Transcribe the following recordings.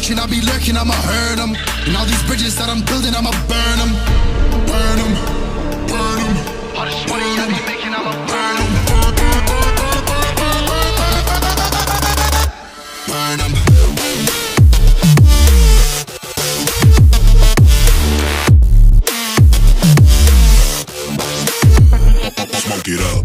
searching, I'll be lurking, I'ma hurt them. And all these bridges that I'm building, I'ma burn them. Burn them, burn them. All this money I be making, I'ma burn them. Burn them. Smoke it up.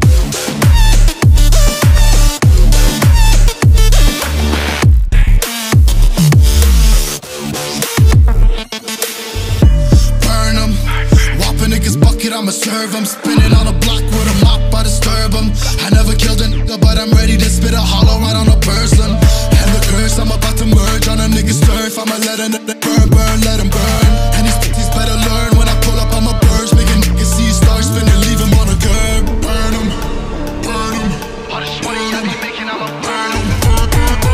I'ma serve them, spinning on a block with a mop, I disturb them. I never killed a nigga, but I'm ready to spit a hollow right on a person. And the curse, I'm about to merge on a nigga's turf. I'ma let a nigga burn, burn, let him burn. And these bitches better learn when I pull up, I'ma burst. Making niggas see stars spinning, leave him on a curb. Burn him, burn him. All this money I be making, I'ma burn him. Burn him.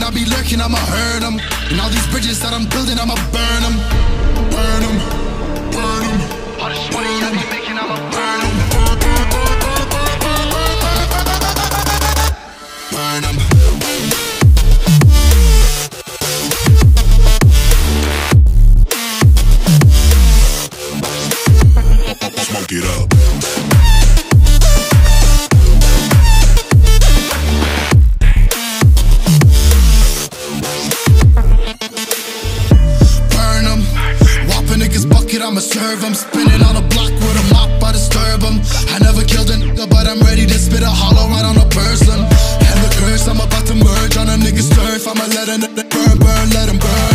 I'll be lurking, I'ma hurt them. And all these bridges that I'm building, I'ma burn them. Burn them, burn them. All this money I be making, I'ma burn them. Burn them. Smoke it up. I'ma serve them, spinning on a block with a mop, I disturb them. I never killed a nigga, but I'm ready to spit a hollow right on a person. And the curse, I'm about to merge on a nigga's turf. I'ma let a nigga burn, burn, let him burn.